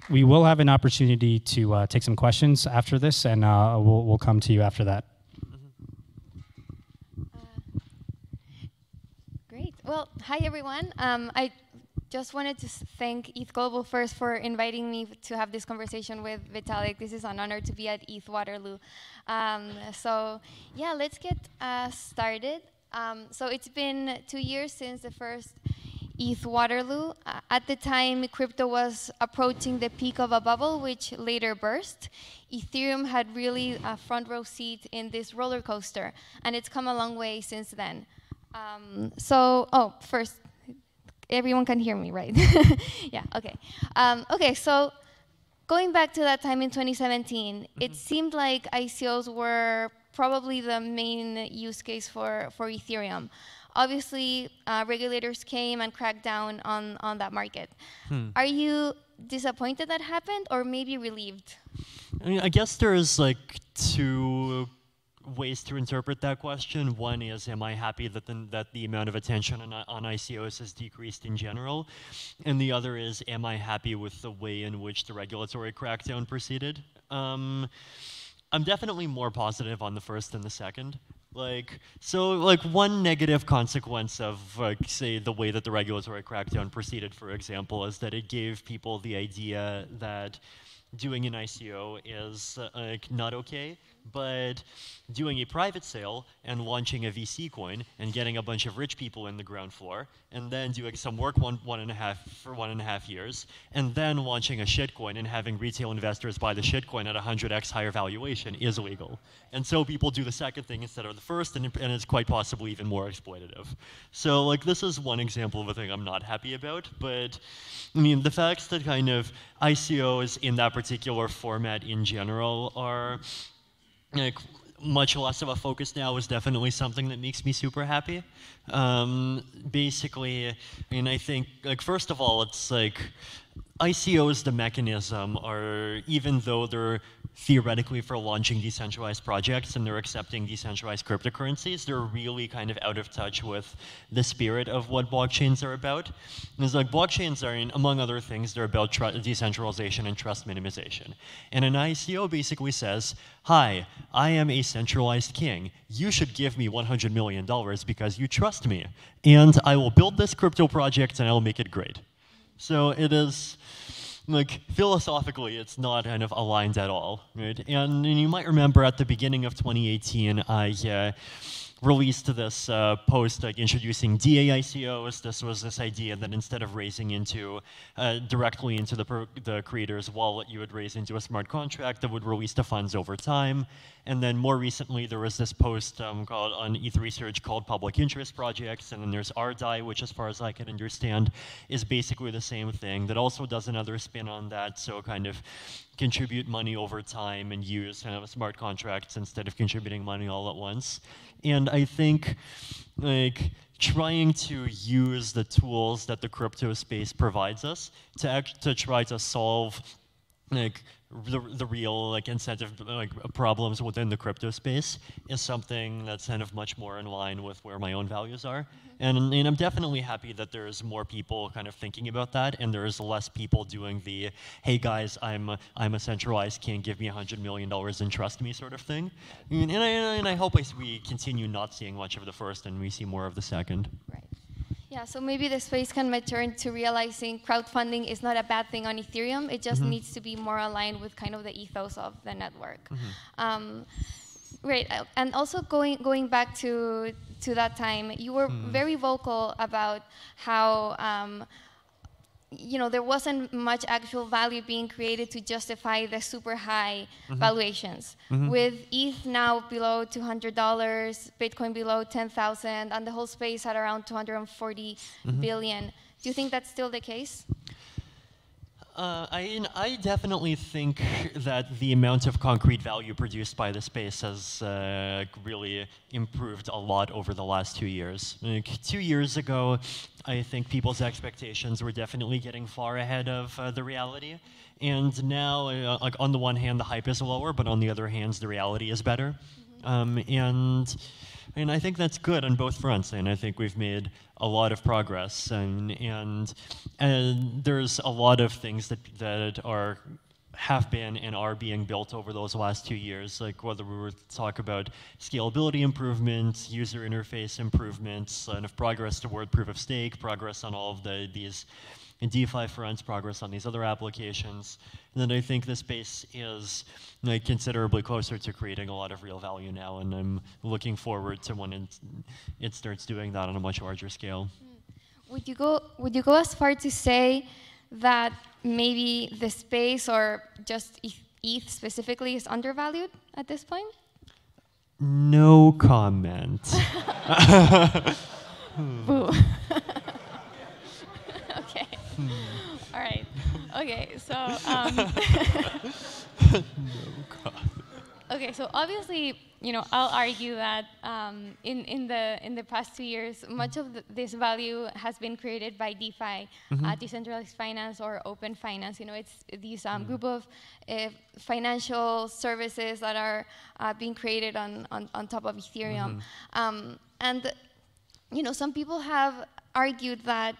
we will have an opportunity to take some questions after this, and we'll come to you after that. Great. Well, hi, everyone. I just wanted to thank ETH Global first for inviting me to have this conversation with Vitalik. This is an honor to be at ETH Waterloo. So yeah, let's get started. So it's been 2 years since the first ETH Waterloo. At the time, crypto was approaching the peak of a bubble, which later burst. Ethereum had really a front row seat in this roller coaster, and it's come a long way since then. First, everyone can hear me, right? Yeah, okay. Okay, so going back to that time in 2017, it seemed like ICOs were probably the main use case for Ethereum. Obviously, regulators came and cracked down on that market. Are you disappointed that happened, or maybe relieved? I mean, I guess there's like two ways to interpret that question. One is, am I happy that the amount of attention on ICOs has decreased in general? And the other is, am I happy with the way in which the regulatory crackdown proceeded? I'm definitely more positive on the first than the second. One negative consequence of, say, the way that the regulatory crackdown proceeded, for example, is that it gave people the idea that doing an ICO is not okay, but doing a private sale and launching a VC coin and getting a bunch of rich people in the ground floor, and then doing some work for 1.5 years, and then launching a shitcoin and having retail investors buy the shitcoin at 100x higher valuation is illegal. And so people do the second thing instead of the first, and it's quite possibly even more exploitative. So this is one example of a thing I'm not happy about, but I mean, the facts that kind of ICOs in that particular format in general are much less of a focus now is definitely something that makes me super happy. Basically, I mean, I think, first of all, it's ICOs, the mechanism, are, even though they're theoretically for launching decentralized projects and they're accepting decentralized cryptocurrencies, they're really kind of out of touch with the spirit of what blockchains are about. Because blockchains are, among other things, they're about decentralization and trust minimization. And an ICO basically says, hi, I am a centralized king. You should give me $100 million because you trust me. And I will build this crypto project and I will make it great. So it is, philosophically, it's not kind of aligned at all, right? And you might remember at the beginning of 2018, I released this post introducing DAICOs. This was this idea that instead of raising into directly into the creator's wallet, you would raise into a smart contract that would release the funds over time. And then more recently, there was this post called on ETH Research called Public Interest Projects. And then there's RDAI, which, as far as I can understand, is basically the same thing that also does another spin on that. So kind of contribute money over time and use kind of smart contracts instead of contributing money all at once. And I think trying to use the tools that the crypto space provides us to try to solve the real incentive problems within the crypto space is something that's kind of much more in line with where my own values are. And I'm definitely happy that there's more people kind of thinking about that, and there's less people doing the, hey guys, I'm a centralized king, give me $100 million and trust me sort of thing. And I hope we continue not seeing much of the first and we see more of the second. Right. Yeah, so maybe the space can return to realizing crowdfunding is not a bad thing on Ethereum. It just needs to be more aligned with kind of the ethos of the network. Right, and also going back to that time, you were very vocal about how there wasn't much actual value being created to justify the super high valuations. With ETH now below $200, Bitcoin below 10,000, and the whole space at around 240 billion. Do you think that's still the case? I definitely think that the amount of concrete value produced by the space has really improved a lot over the last 2 years. 2 years ago, I think people's expectations were definitely getting far ahead of the reality. And now, on the one hand, the hype is lower, but on the other hand, the reality is better. And and I think that's good on both fronts, and I think we've made a lot of progress, and there's a lot of things that have been and are being built over those last 2 years, like whether we were to talk about scalability improvements, user interface improvements, and of progress toward proof of stake, progress on all of these DeFi fronts, progress on these other applications. And then I think the space is like considerably closer to creating a lot of real value now, and I'm looking forward to when it starts doing that on a much larger scale. Would you go as far to say that maybe the space or just ETH specifically is undervalued at this point? No comment. Boo. Okay. All right. Okay. So. Okay. So obviously, I'll argue that in the past 2 years, much of this value has been created by DeFi, decentralized finance or open finance. It's these group of financial services that are being created on top of Ethereum. And some people have argued that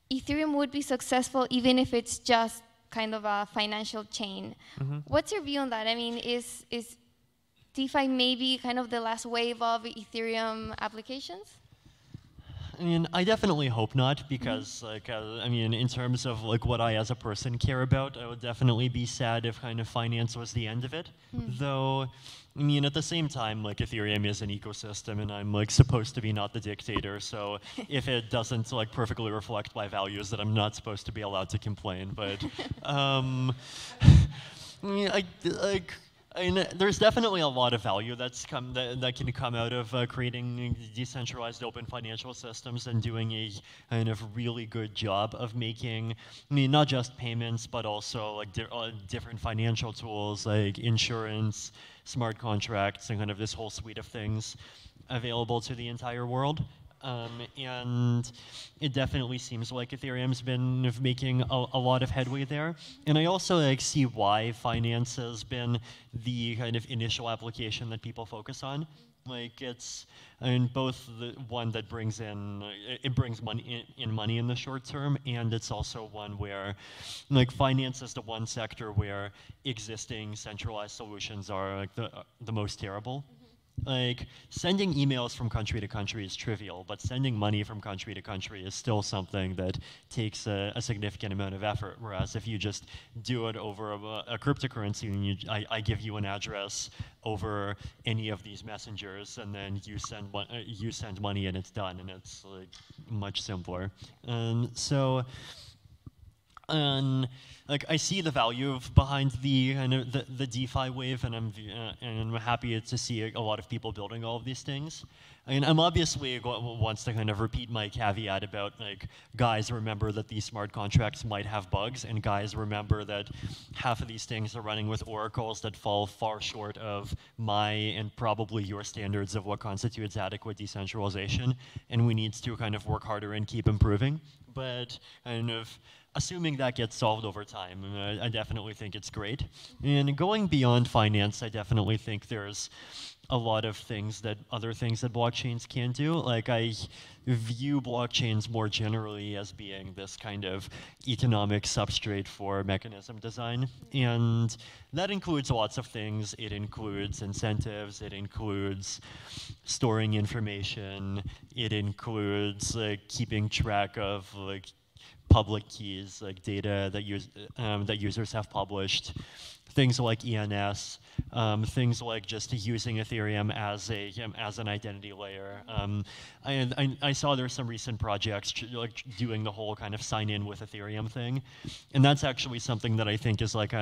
Ethereum would be successful even if it's just kind of a financial chain. What's your view on that? I mean, is DeFi maybe kind of the last wave of Ethereum applications? I mean, I definitely hope not, because I mean, in terms of like what I as a person care about, I would definitely be sad if kind of finance was the end of it. Though, I mean, at the same time, like Ethereum is an ecosystem, and I'm like supposed to be not the dictator. So if it doesn't like perfectly reflect my values, that I'm not supposed to be allowed to complain. But I mean, there's definitely a lot of value that can come out of creating decentralized open financial systems and doing a kind of really good job of making, I mean, not just payments, but also like different financial tools like insurance, smart contracts, and kind of this whole suite of things available to the entire world. And it definitely seems like Ethereum's been making a lot of headway there. And I also see why finance has been the kind of initial application that people focus on. Like it's, both the one that brings money in the short term, and it's also one where, like, finance is the one sector where existing centralized solutions are like the most terrible. Like, sending emails from country to country is trivial, but sending money from country to country is still something that takes a significant amount of effort. Whereas if you just do it over a cryptocurrency, and I give you an address over any of these messengers, and then you send money and it's done, and it's like much simpler. Like, I see the value behind the kind of the DeFi wave, and I'm happy to see a lot of people building all of these things. I mean, I'm obviously wants to kind of repeat my caveat about, like, guys, remember that these smart contracts might have bugs, and guys, remember that half of these things are running with oracles that fall far short of my and probably your standards of what constitutes adequate decentralization, and we need to kind of work harder and keep improving. But kind of assuming that gets solved over time, I definitely think it's great. And going beyond finance, I definitely think there's a lot of other things that blockchains can do. Like, I view blockchains more generally as being this kind of economic substrate for mechanism design. And that includes lots of things. It includes incentives, it includes storing information, it includes like keeping track of like public keys, like data that users have published, things like ENS, things like just using Ethereum as an identity layer. I saw there's some recent projects like doing the whole kind of sign in with Ethereum thing, and that's actually something that I think is like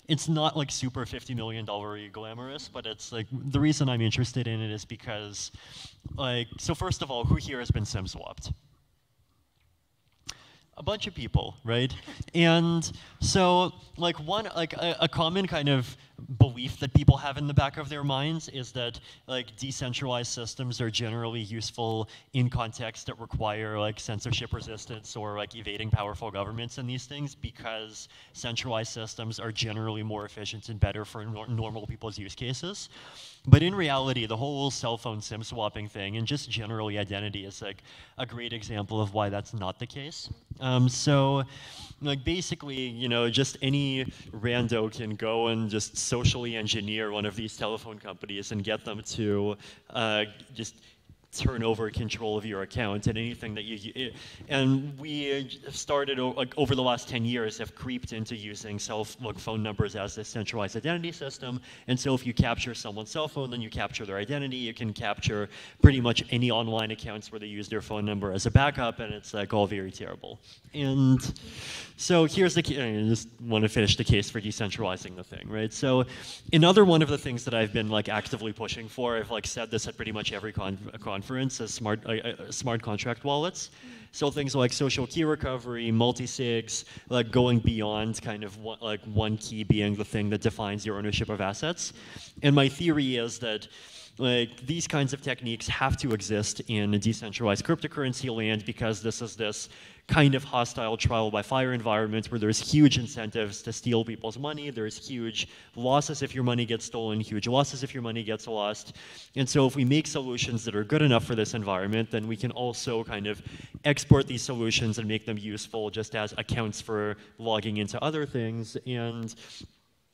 it's not like super $50 million glamorous, but it's like the reason I'm interested in it is because, like, so first of all, who here has been SIM swapped? A bunch of people, right? And so, like, a common kind of belief that people have in the back of their minds is that like decentralized systems are generally useful in contexts that require like censorship resistance or like evading powerful governments and these things, because centralized systems are generally more efficient and better for normal people's use cases. But in reality, the whole cell phone SIM swapping thing and just generally identity is like a great example of why that's not the case. So like basically, you know, just any rando can go and just socially engineer one of these telephone companies and get them to just turn over control of your account and anything that and we have started like over the last 10 years have creeped into using phone numbers as a centralized identity system. And so if you capture someone's cell phone, then you capture their identity. You can capture pretty much any online accounts where they use their phone number as a backup, and it's like all very terrible. And so here's the key. I just want to finish the case for decentralizing the thing, right? So another one of the things that I've been like actively pushing for, I've like said this at pretty much every conference, as smart contract wallets. So things like social key recovery, multi-sigs, like going beyond kind of one key being the thing that defines your ownership of assets. And my theory is that like these kinds of techniques have to exist in a decentralized cryptocurrency land, because this is this kind of hostile trial by fire environment where there's huge incentives to steal people's money. There's huge losses if your money gets stolen, huge losses if your money gets lost. And so if we make solutions that are good enough for this environment, then we can also kind of export these solutions and make them useful just as accounts for logging into other things. And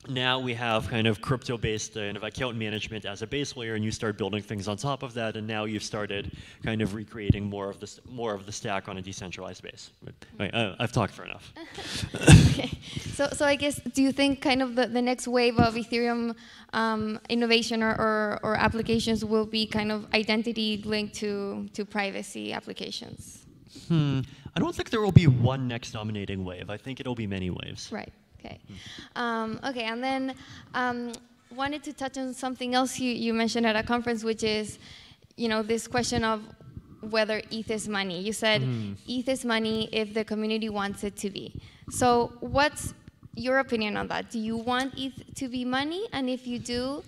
now we have kind of crypto-based kind of account management as a base layer, and you start building things on top of that, and now you've started kind of recreating more of the stack on a decentralized base. But, I've talked for enough. Okay, so I guess, do you think kind of the next wave of Ethereum innovation or applications will be kind of identity linked to privacy applications? I don't think there will be one next dominating wave. I think it'll be many waves. Right. Okay. Okay, and then wanted to touch on something else you mentioned at a conference, which is, you know, this question of whether ETH is money. You said ETH is money if the community wants it to be. So what's your opinion on that? Do you want ETH to be money? And if you do,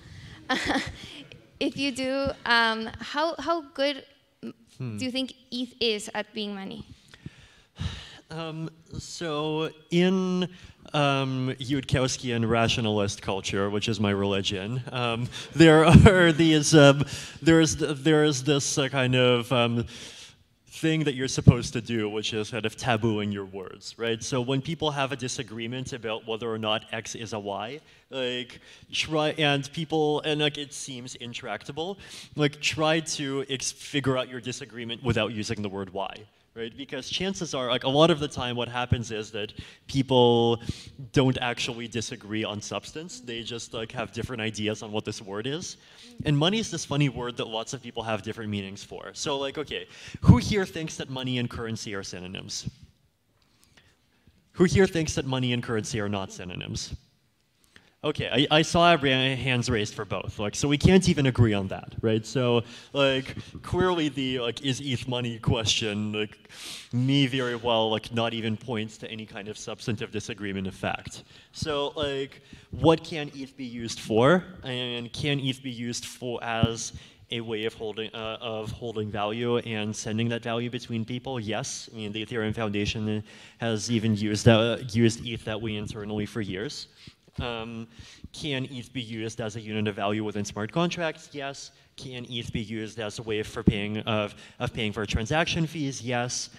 how good do you think ETH is at being money? So in Yudkowskian rationalist culture, which is my religion, there are these. There is this kind of thing that you're supposed to do, which is kind of tabooing your words, right? So when people have a disagreement about whether or not X is a Y, like it seems intractable, like try to figure out your disagreement without using the word Y. Right? Because chances are, like a lot of the time what happens is that people don't actually disagree on substance. They just like have different ideas on what this word is. And money is this funny word that lots of people have different meanings for. So like, okay, who here thinks that money and currency are synonyms? Who here thinks that money and currency are not synonyms? Okay, I saw hands raised for both. Like, so we can't even agree on that, right? So, like, clearly the is ETH money question, like, may very well not even points to any kind of substantive disagreement of fact. So, like, what can ETH be used for? And can ETH be used for as a way of holding value and sending that value between people? Yes. I mean, the Ethereum Foundation has even used ETH that way internally for years. Can ETH be used as a unit of value within smart contracts? Yes. Can ETH be used as a way for paying for transaction fees? Yes.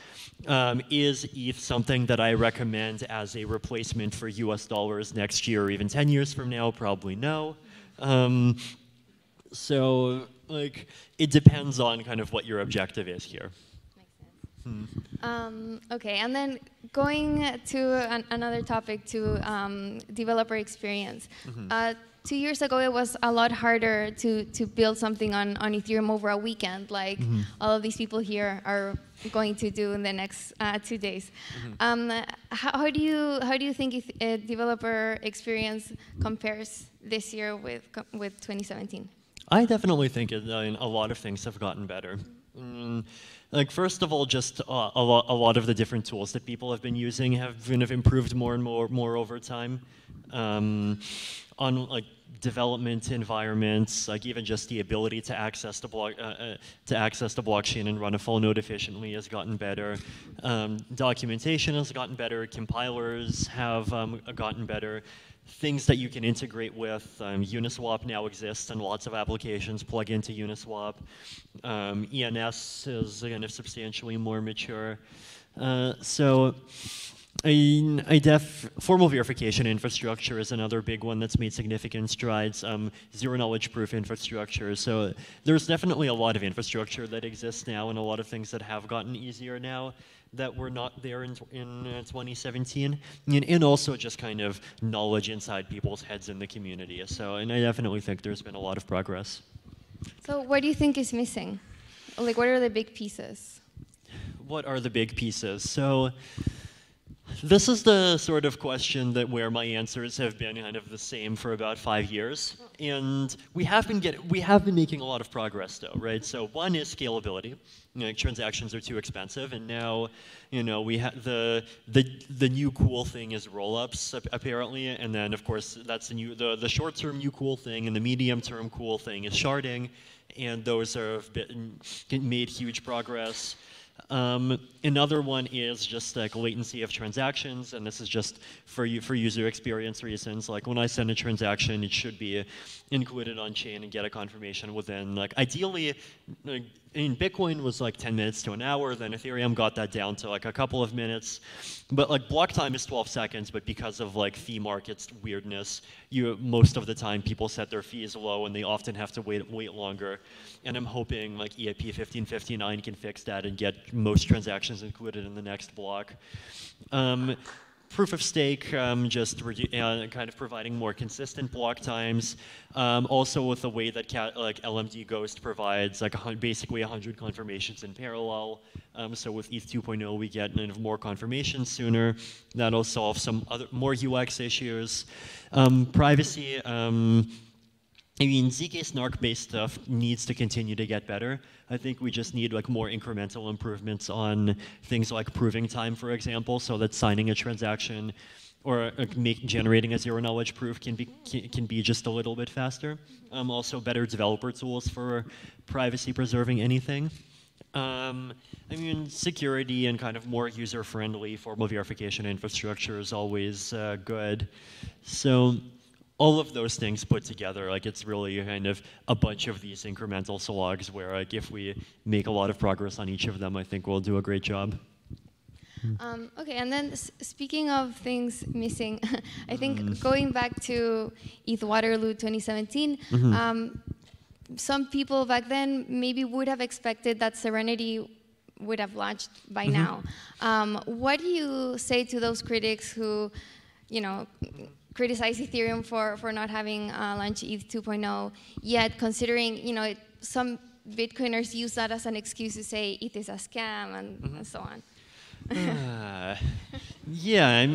Is ETH something that I recommend as a replacement for US dollars next year or even 10 years from now? Probably no. So like it depends on kind of what your objective is here. Okay, and then going to another topic, to developer experience. 2 years ago, it was a lot harder to build something on Ethereum over a weekend, like all of these people here are going to do in the next 2 days. How do you think developer experience compares this year with 2017? I definitely think a lot of things have gotten better. Like first of all, just a lot of the different tools that people have been using have kind of improved more and more over time. on like development environments, like even just the ability to access the blockchain and run a full node efficiently has gotten better. Documentation has gotten better. Compilers have gotten better. Things that you can integrate with. Uniswap now exists and lots of applications plug into Uniswap. ENS is kind of substantially more mature. Formal verification infrastructure is another big one that's made significant strides. Zero knowledge proof infrastructure. So there's definitely a lot of infrastructure that exists now and a lot of things that have gotten easier now that were not there in 2017. And also just kind of knowledge inside people's heads in the community. So, and I definitely think there's been a lot of progress. So what do you think is missing? Like, what are the big pieces? What are the big pieces? So this is the sort of question that where my answers have been kind of the same for about 5 years, and we have been making a lot of progress though, right? So one is scalability. Transactions are too expensive, and now, we have the new cool thing is rollups apparently, and then of course that's the short-term new cool thing, and the medium-term cool thing is sharding, and those have made huge progress. Another one is just like latency of transactions, and this is just for user experience reasons. Like when I send a transaction, it should be included on chain and get a confirmation within, like, ideally, in Bitcoin was like 10 minutes to an hour, then Ethereum got that down to like a couple of minutes. But like block time is 12 seconds, but because of like fee markets weirdness, most of the time people set their fees low and they often have to wait longer. And I'm hoping like EIP 1559 can fix that and get most transactions included in the next block. Proof of stake, kind of providing more consistent block times. Also with the way that LMD Ghost provides like basically 100 confirmations in parallel. So with ETH 2.0, we get more confirmations sooner. That'll solve some more UX issues. Privacy. ZK snark-based stuff needs to continue to get better. I think we just need like more incremental improvements on things like proving time, for example, so that signing a transaction or generating a zero-knowledge proof can be just a little bit faster. Also, better developer tools for privacy-preserving anything. Security and kind of more user-friendly formal verification infrastructure is always good. So all of those things put together, like it's really kind of a bunch of these incremental slogs where like if we make a lot of progress on each of them, I think we'll do a great job. Okay, and then speaking of things missing, I think going back to ETH Waterloo 2017, some people back then maybe would have expected that Serenity would have launched by now. What do you say to those critics who, criticize Ethereum for not having launched ETH 2.0, yet considering, some Bitcoiners use that as an excuse to say it is a scam and so on? Yeah,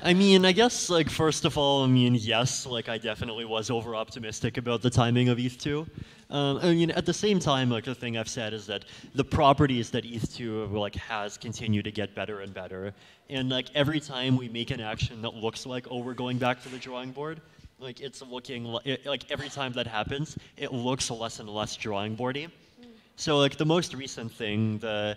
I guess, like, first of all, yes, like, I definitely was over-optimistic about the timing of ETH 2. At the same time, like, the thing I've said is that the properties that ETH 2, like, has continue to get better and better. And, like, every time we make an action that looks like, oh, we're going back to the drawing board, like, it's looking, like, every time that happens, it looks less and less drawing boardy. So like the most recent thing, the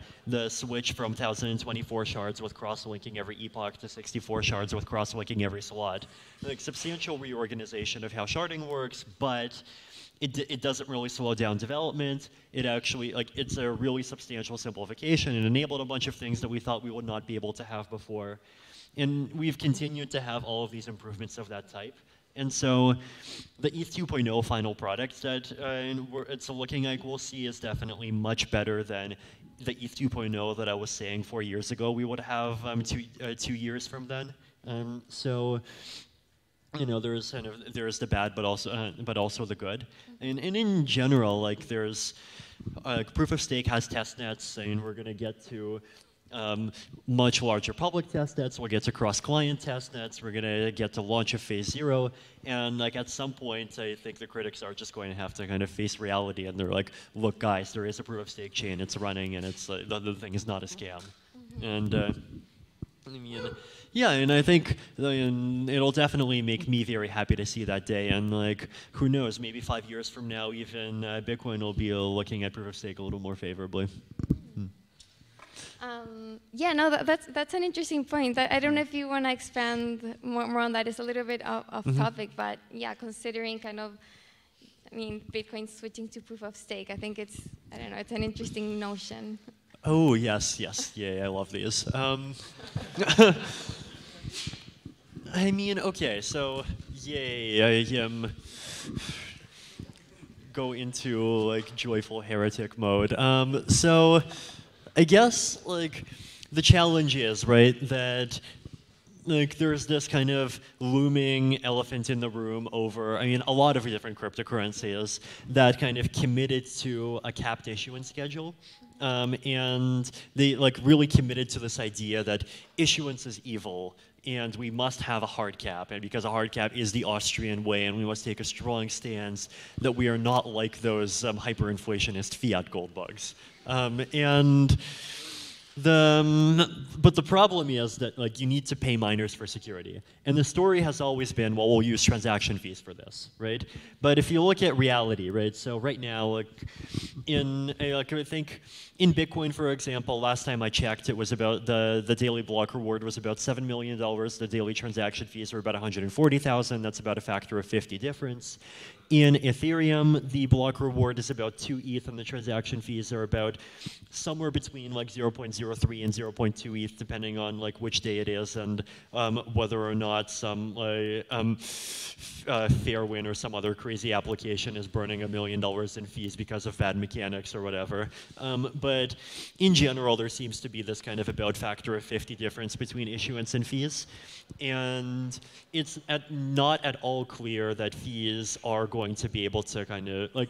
switch from 1024 shards with cross-linking every epoch to 64 shards with cross-linking every slot, like substantial reorganization of how sharding works, but it doesn't really slow down development. It actually, like, it's a really substantial simplification. It enabled a bunch of things that we thought we would not be able to have before. And we've continued to have all of these improvements of that type. And so the ETH 2.0 final product that it's looking like we'll see is definitely much better than the ETH 2.0 that I was saying 4 years ago we would have 2 years from then. So there's there's the bad, but also the good. And in general, like there's proof of stake has test nets, and we're gonna get to much larger public test nets. We'll get to cross-client test nets. We're gonna get to launch of phase 0, and like at some point, I think the critics are just going to have to kind of face reality, and they're like, "Look, guys, there is a proof of stake chain. It's running, and it's the thing is not a scam." And I mean, yeah, and I think it'll definitely make me very happy to see that day. And like, who knows? Maybe 5 years from now, even Bitcoin will be looking at proof of stake a little more favorably. Yeah, no, that's an interesting point. I don't know if you want to expand more on that. It's a little bit off topic, but yeah, considering kind of, I mean, Bitcoin switching to proof of stake, I think it's, I don't know, it's an interesting notion. Oh, yes, yeah, I love these. I mean, okay, so, yay, I go into, like, joyful heretic mode. So, I guess, like, the challenge is, right, that, like, there's this kind of looming elephant in the room over, I mean, a lot of different cryptocurrencies that kind of committed to a capped issuance schedule. And they, like, really committed to this idea that issuance is evil, and we must have a hard cap, and because a hard cap is the Austrian way, and we must take a strong stance that we are not like those hyperinflationist fiat gold bugs. But the problem is that, like, you need to pay miners for security, and the story has always been, well, we'll use transaction fees for this, right? But if you look at reality, right? So right now, like, I think in Bitcoin, for example, last time I checked, it was about the daily block reward was about $7 million. The daily transaction fees were about 140,000. That's about a factor of 50 difference. In Ethereum, the block reward is about 2 ETH, and the transaction fees are about somewhere between like 0.03 and 0.2 ETH, depending on like which day it is and whether or not some Fairwin or some other crazy application is burning $1 million in fees because of bad mechanics or whatever. But in general, there seems to be this kind of about factor of 50 difference between issuance and fees. And it's not at all clear that fees are going to be able to kind of like,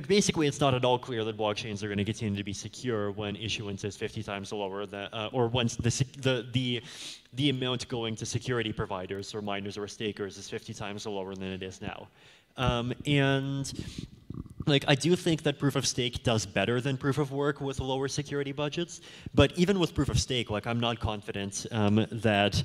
basically it's not at all clear that blockchains are going to continue to be secure when issuance is 50 times lower than, or once the amount going to security providers or miners or stakers is 50 times lower than it is now. And like, I do think that proof of stake does better than proof of work with lower security budgets, but even with proof of stake, like, I'm not confident that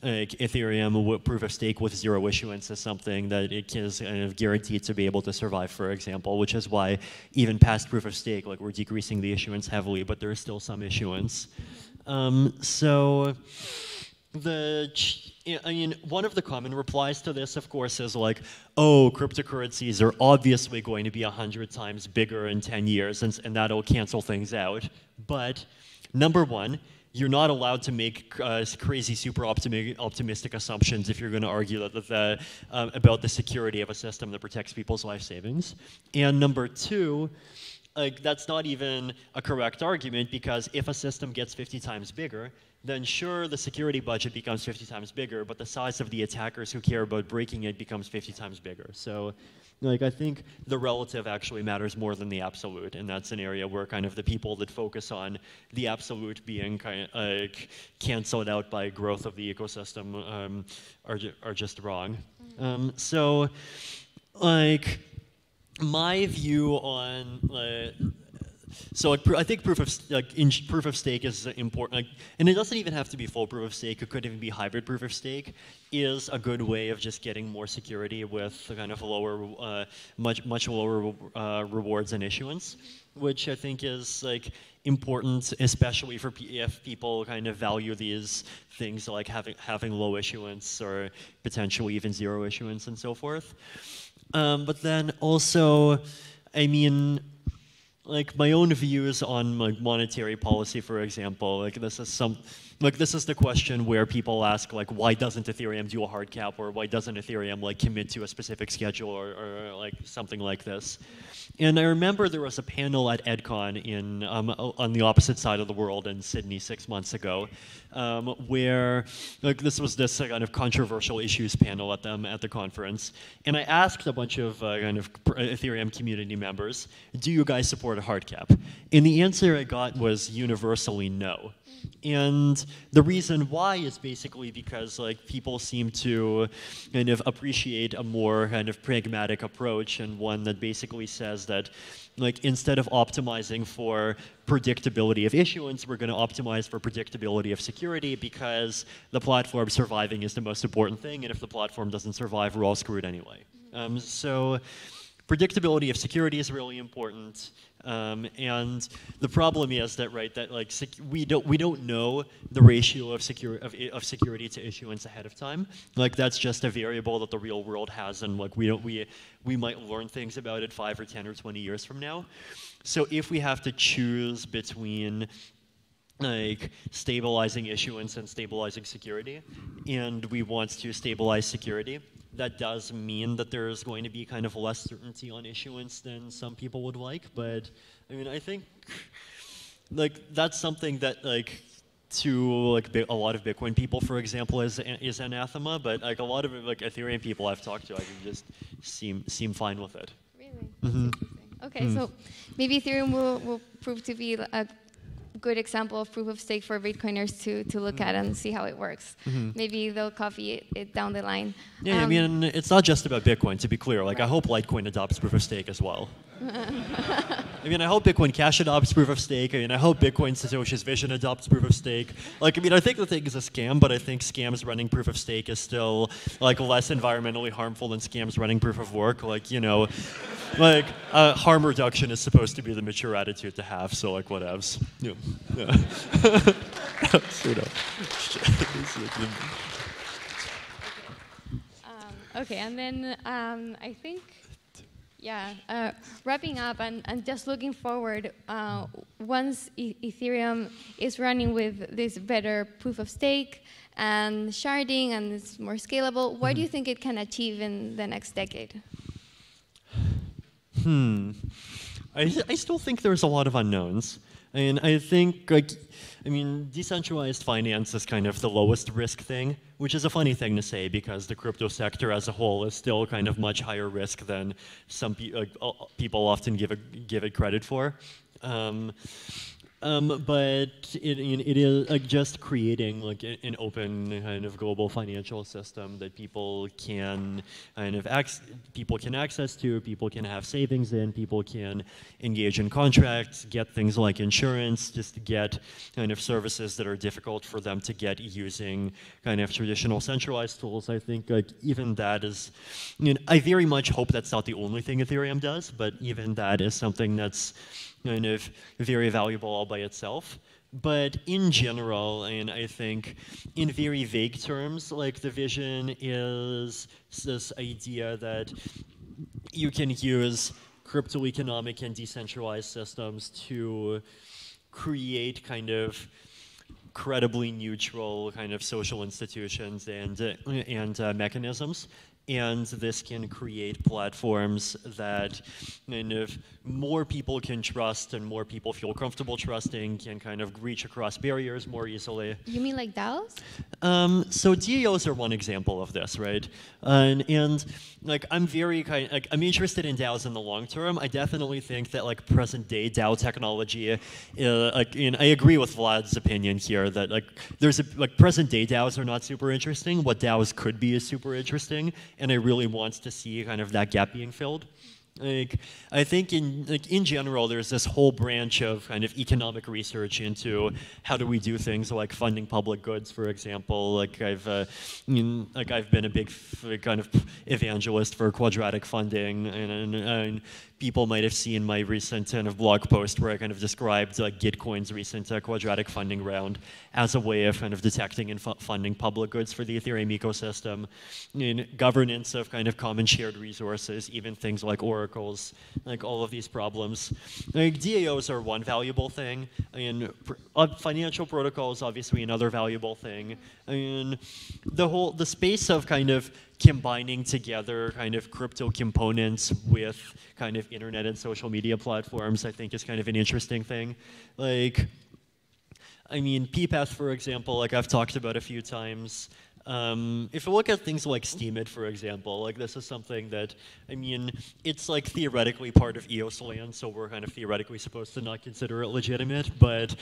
like Ethereum proof of stake with zero issuance is something that it is kind of guaranteed to be able to survive, for example, which is why even past proof of stake, like, we're decreasing the issuance heavily, but there is still some issuance. So I mean, one of the common replies to this, of course, is like, oh, cryptocurrencies are obviously going to be 100 times bigger in 10 years, and that'll cancel things out. But number one, you're not allowed to make crazy, super optimistic assumptions if you're going to argue that about the security of a system that protects people's life savings. And number two, like, that's not even a correct argument, because if a system gets 50 times bigger, then sure, the security budget becomes 50 times bigger, but the size of the attackers who care about breaking it becomes 50 times bigger. So, like, I think the relative actually matters more than the absolute, and that's an area where kind of the people that focus on the absolute being kind of like canceled out by growth of the ecosystem are just wrong. So, like, my view on so like, I think proof of stake is important, like, and it doesn't even have to be full proof of stake. It could even be hybrid proof of stake. Is a good way of just getting more security with kind of lower, much lower rewards and issuance, which I think is like important, especially for if people kind of value these things like having low issuance or potentially even zero issuance and so forth. But then also, I mean, like, my own views on like monetary policy, for example, like, this is the question where people ask, like, why doesn't Ethereum do a hard cap, or why doesn't Ethereum like commit to a specific schedule, or like something like this. And I remember there was a panel at EdCon in on the opposite side of the world in Sydney 6 months ago, where like this was this kind of controversial issues panel at the conference, and I asked a bunch of kind of Ethereum community members, do you guys support a hard cap? And the answer I got was universally no. And the reason why is basically because like people seem to kind of appreciate a more kind of pragmatic approach, and one that basically says that like instead of optimizing for predictability of issuance, we're going to optimize for predictability of security, because the platform surviving is the most important thing, and if the platform doesn't survive, we're all screwed anyway. So predictability of security is really important. And the problem is that that like we don't know the ratio of security to issuance ahead of time. Like that's just a variable that the real world has, and like we might learn things about it 5 or 10 or 20 years from now. So if we have to choose between like stabilizing issuance and stabilizing security, and we want to stabilize security, that does mean that there's going to be kind of less certainty on issuance than some people would like. But I mean, I think like that's something that like to like a lot of Bitcoin people, for example, is anathema. But like a lot of like Ethereum people I've talked to, I can just seem fine with it. Really? Mm-hmm. Okay, so maybe Ethereum will prove to be a good example of proof of stake for Bitcoiners to look at and see how it works. Maybe they'll copy it down the line. Yeah, I mean, it's not just about Bitcoin, to be clear. Like, I hope Litecoin adopts proof of stake as well. I mean, I hope Bitcoin Cash adopts proof of stake. I mean, I hope Bitcoin Satoshi's Vision adopts proof of stake. Like, I mean, I think the thing is a scam, but I think scams running proof of stake is still, like, less environmentally harmful than scams running proof of work. Like, you know, like, harm reduction is supposed to be the mature attitude to have, so, like, whatevs. Yeah. Okay, and then I think, wrapping up and just looking forward, once Ethereum is running with this better proof of stake and sharding and it's more scalable, what do you think it can achieve in the next decade? I still think there's a lot of unknowns. And I think, like, I mean, decentralized finance is kind of the lowest risk thing, which is a funny thing to say because the crypto sector as a whole is still kind of much higher risk than some people often give it credit for. But it is like just creating like an open kind of global financial system that people can kind of access to, people can have savings in, people can engage in contracts, get things like insurance, just get kind of services that are difficult for them to get using kind of traditional centralized tools. I think like even that is, I mean, I very much hope that's not the only thing Ethereum does, but even that is something that's kind of very valuable all by itself. But in general, and I think in very vague terms, like the vision is this idea that you can use crypto economic and decentralized systems to create kind of credibly neutral kind of social institutions and mechanisms. And this can create platforms that kind of more people can trust and more people feel comfortable trusting, can kind of reach across barriers more easily. You mean like Dows? So DAOs are one example of this, right? And like I'm I'm interested in DAOs in the long term. I definitely think that like present day DAO technology, and I agree with Vlad's opinion here that like present day DAOs are not super interesting. What DAOs could be is super interesting. And I really want to see kind of that gap being filled. Like, I think in general, there's this whole branch of kind of economic research into how do we do things like funding public goods, for example. Like I've been a big kind of evangelist for quadratic funding, and people might have seen my recent kind of blog post where I kind of described like Gitcoin's recent quadratic funding round as a way of kind of detecting and funding public goods for the Ethereum ecosystem, in governance of kind of common shared resources, even things like oracles, like all of these problems. Like DAOs are one valuable thing, and financial protocols obviously another valuable thing, and the space of kind of combining together kind of crypto components with kind of internet and social media platforms, I think is kind of an interesting thing. Like, I mean, PPath, for example, like I've talked about a few times, If you look at things like Steemit, for example, like this is something that, I mean, it's like theoretically part of EOS land, so we're kind of theoretically supposed to not consider it legitimate, but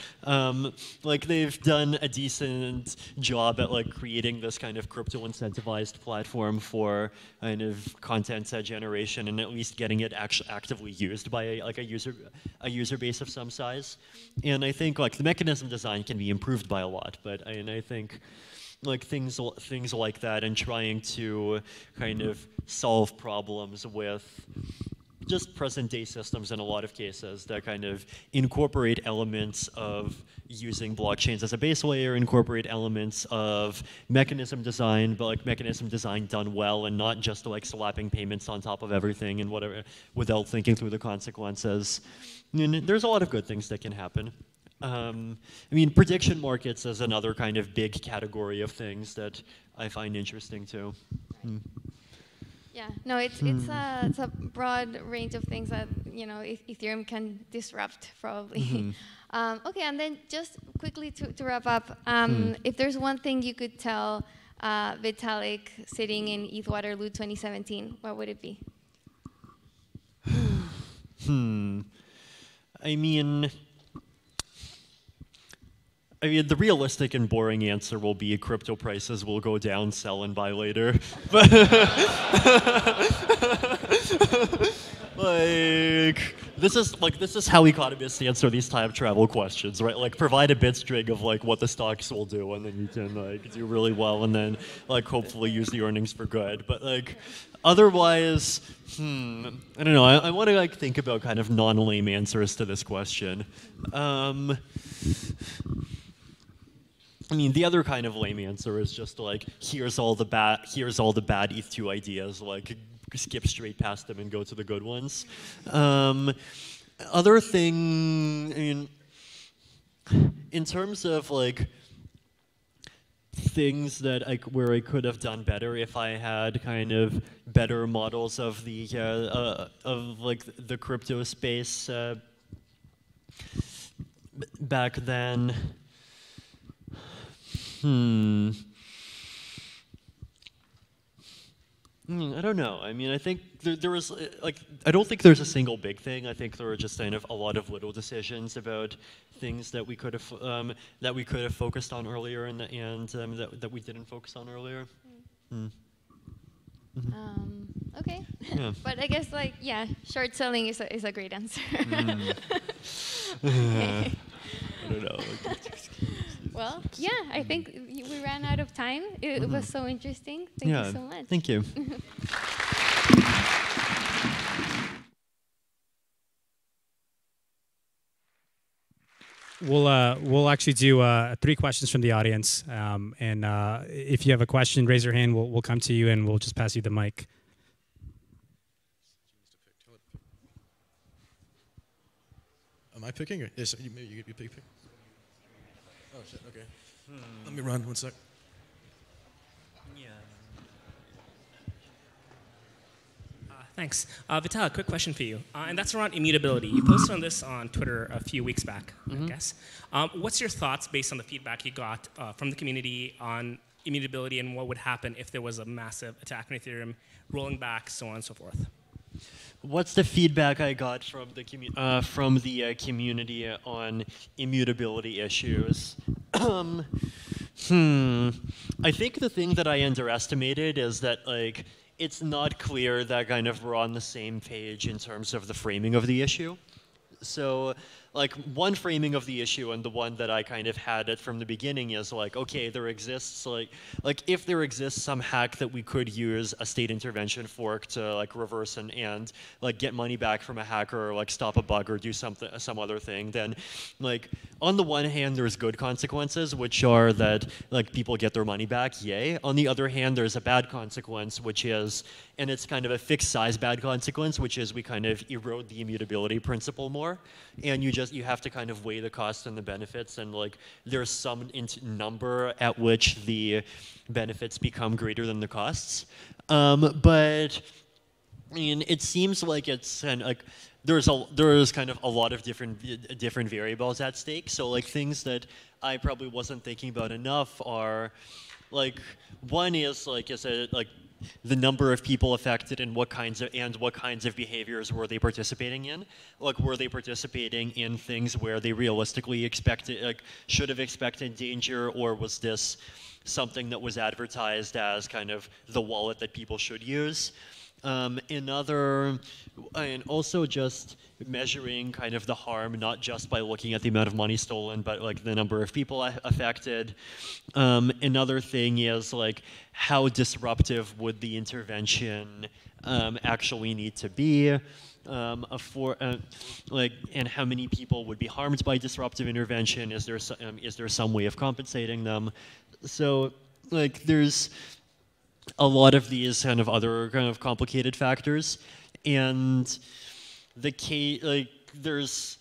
like they've done a decent job at like creating this kind of crypto incentivized platform for kind of content generation and at least getting it actively used by a user base of some size. And I think like the mechanism design can be improved by a lot, but I think like things like that and trying to kind of solve problems with just present-day systems in a lot of cases that kind of incorporate elements of using blockchains as a base layer, incorporate elements of mechanism design, but like mechanism design done well and not just like slapping payments on top of everything and whatever without thinking through the consequences. And there's a lot of good things that can happen. I mean, prediction markets is another kind of big category of things that I find interesting too. Yeah, no, it's a broad range of things that Ethereum can disrupt probably. Okay, and then just quickly to wrap up, if there's one thing you could tell Vitalik sitting in ETH Waterloo 2017, what would it be? I mean, the realistic and boring answer will be crypto prices will go down, sell and buy later. But like this is how economists answer these time travel questions, right? Like provide a bit string of like what the stocks will do, and then you can like do really well, and then like hopefully use the earnings for good. But like otherwise, I don't know. I want to like think about kind of non-lame answers to this question. I mean, the other kind of lame answer is just like, here's all the bad ETH2 ideas, like skip straight past them and go to the good ones. Other thing, I mean, in terms of like things that where I could have done better if I had kind of better models of the like the crypto space back then. I don't know. I mean, I think there was like I don't think there's a single big thing. I think there were just kind of a lot of little decisions about things that we could have focused on earlier and that we didn't focus on earlier. Okay. Yeah. But I guess like short selling is a great answer. I don't know. Well, yeah, I think we ran out of time. It was so interesting. Thank you so much. Thank you. We'll actually do 3 questions from the audience, and if you have a question, raise your hand. We'll come to you, and we'll just pass you the mic. Am I picking? Or yes, maybe you pick. Oh shit. Okay. Let me run 1 sec. Yeah. Thanks. Vitalik, quick question for you, and that's around immutability. You posted on this on Twitter a few weeks back, I guess. What's your thoughts based on the feedback you got from the community on immutability and what would happen if there was a massive attack on Ethereum, rolling back, so on and so forth? What's the feedback I got from the community on immutability issues? I think the thing that I underestimated is that like it's not clear that kind of we're on the same page in terms of the framing of the issue. So like one framing of the issue and the one that I kind of had it from the beginning is like, okay, there exists like if there exists some hack that we could use a state intervention fork to like reverse and like get money back from a hacker or like stop a bug or do some other thing, then like on the one hand there's good consequences, which are that like people get their money back, yay. On the other hand, there's a bad consequence, which is, and it's kind of a fixed size bad consequence, which is we kind of erode the immutability principle more, and you have to kind of weigh the costs and the benefits, and like there's some number at which the benefits become greater than the costs. But I mean, it seems like it's kind of like there's kind of a lot of different variables at stake. So like things that I probably wasn't thinking about enough are like one is like the number of people affected and what kinds of behaviors were they participating in? Like, were they participating in things where they realistically should have expected danger, or was this something that was advertised as kind of the wallet that people should use? And also just measuring kind of the harm, not just by looking at the amount of money stolen, but like the number of people affected. Another thing is like, how disruptive would the intervention actually need to be? And how many people would be harmed by disruptive intervention? Is there some way of compensating them? So like there's a lot of these kind of other kind of complicated factors, and the case like there's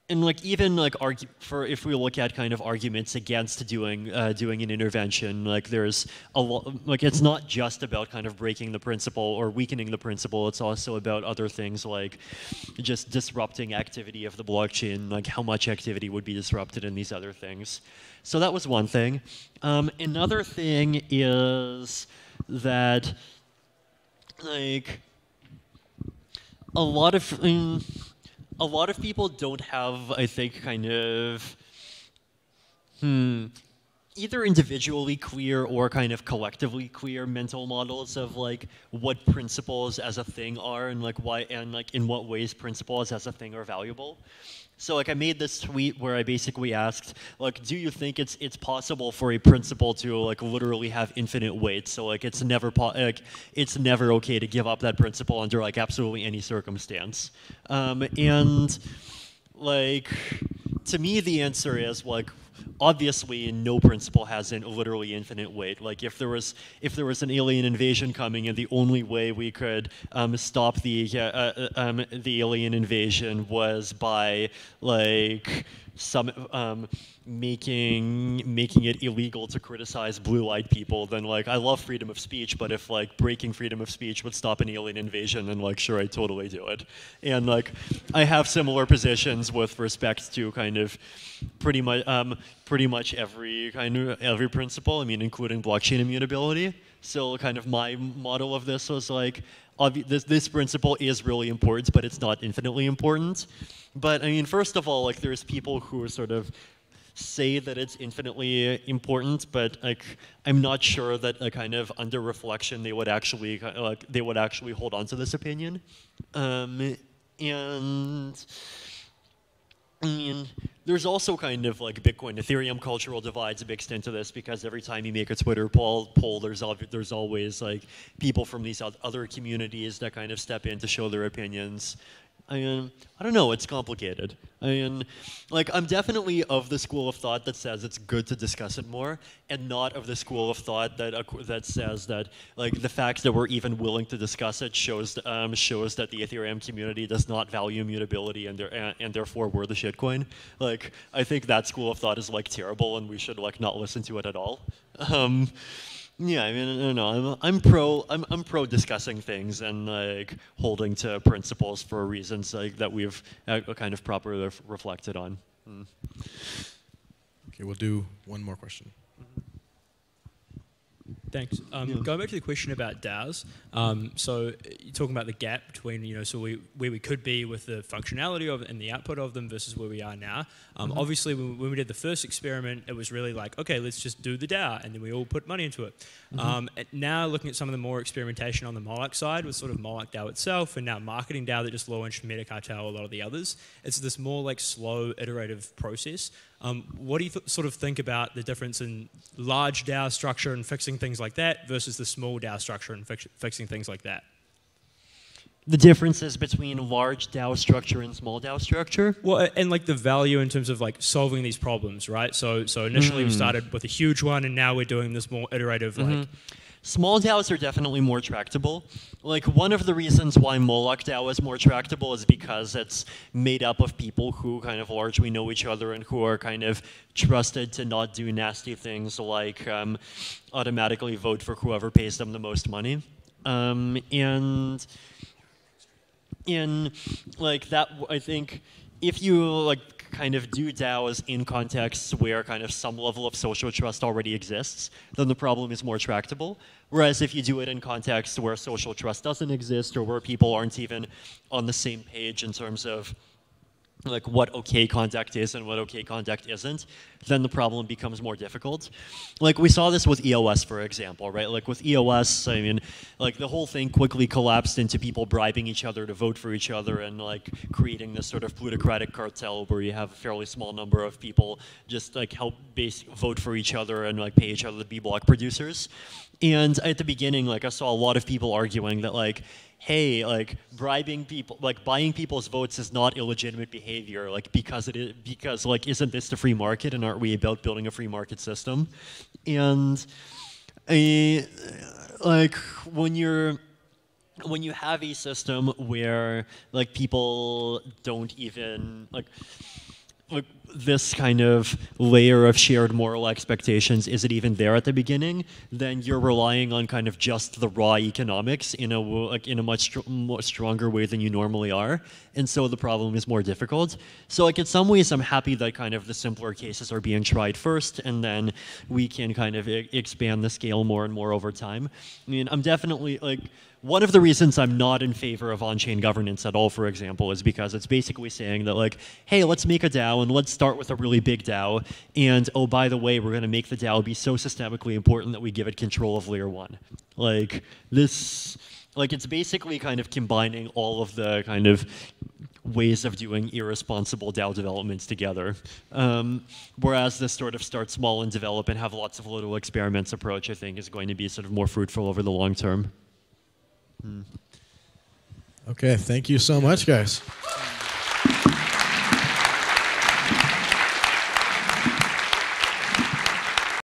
and like even like if we look at kind of arguments against doing an intervention, like there's a lot, like it's not just about kind of breaking the principle or weakening the principle, it's also about other things like just disrupting activity of the blockchain, like how much activity would be disrupted in these other things. So that was one thing. Another thing is that like a lot of people don't have, I think, kind of either individually clear or kind of collectively clear mental models of like what principles as a thing are and like why and like in what ways principles as a thing are valuable. So like I made this tweet where I basically asked, like, do you think it's possible for a principle to like literally have infinite weight? So like it's never okay to give up that principle under like absolutely any circumstance. And like to me the answer is like, obviously no principle has literally infinite weight. Like if there was an alien invasion coming and the only way we could stop the alien invasion was by like making it illegal to criticize blue-eyed people, then like I love freedom of speech, but if like breaking freedom of speech would stop an alien invasion, then like sure, I'd totally do it. And like I have similar positions with respect to kind of pretty much every principle, I mean including blockchain immutability. So kind of my model of this was like, this principle is really important, but it's not infinitely important. But I mean, first of all, like there's people who sort of say that it's infinitely important, but like I'm not sure that kind of under reflection they would actually hold on to this opinion. And I mean, there's also kind of like Bitcoin, Ethereum cultural divides a big extent to this, because every time you make a Twitter poll, there's always like people from these other communities that kind of step in to show their opinions. I mean, I don't know, it's complicated. I mean, like, I'm definitely of the school of thought that says it's good to discuss it more, and not of the school of thought that says that, like, the fact that we're even willing to discuss it shows that the Ethereum community does not value immutability and therefore we're the shitcoin. Like, I think that school of thought is, like, terrible, and we should, like, not listen to it at all. Yeah, I mean, I don't know. I'm pro discussing things and like holding to principles for reasons like that we've kind of properly reflected on. Okay, we'll do one more question. Thanks. Going back to the question about Dows, so you're talking about the gap between, where we could be with the functionality of and the output of them versus where we are now. Obviously, when we did the first experiment, it was really like, okay, let's just do the DAO, and then we all put money into it. Now, looking at some of the more experimentation on the Moloch side with sort of Moloch DAO itself, and now marketing DAO that just launched, Metacartel, a lot of the others, it's this more like slow, iterative process. What do you sort of think about the difference in large DAO structure and fixing things like that versus the small DAO structure and fixing things like that? The differences between large DAO structure and small DAO structure? Well, and like the value in terms of like solving these problems, right? So initially we started with a huge one, and now we're doing this more iterative like... Small DAOs are definitely more tractable. Like, one of the reasons why Moloch DAO is more tractable is because it's made up of people who kind of largely know each other and who are kind of trusted to not do nasty things like automatically vote for whoever pays them the most money. And in like that, I think if you like kind of do DAOs in contexts where kind of some level of social trust already exists, then the problem is more tractable. Whereas if you do it in contexts where social trust doesn't exist or where people aren't even on the same page in terms of like what okay conduct is and what okay conduct isn't, then the problem becomes more difficult. Like we saw this with EOS, for example, right? Like with EOS, I mean, like the whole thing quickly collapsed into people bribing each other to vote for each other and like creating this sort of plutocratic cartel where you have a fairly small number of people just like help vote for each other and like pay each other to be block producers. And at the beginning, like I saw a lot of people arguing that like, hey, like bribing people, like buying people's votes is not illegitimate behavior, like because like isn't this the free market and aren't we about building a free market system? And like when you have a system where like people don't even like this kind of layer of shared moral expectations isn't even there at the beginning, then you're relying on kind of just the raw economics in a much more stronger way than you normally are, and so the problem is more difficult. So like in some ways I'm happy that kind of the simpler cases are being tried first, and then we can kind of expand the scale more and more over time. I mean, I'm definitely like, one of the reasons I'm not in favor of on-chain governance at all, for example, is because it's basically saying that like, hey, let's make a DAO and let's start with a really big DAO, and oh, by the way, we're going to make the DAO be so systemically important that we give it control of layer 1. Like this, like it's basically kind of combining all of the kind of ways of doing irresponsible DAO developments together. Whereas this sort of start small and develop and have lots of little experiments approach, I think, is going to be sort of more fruitful over the long term. Okay, thank you so much, guys.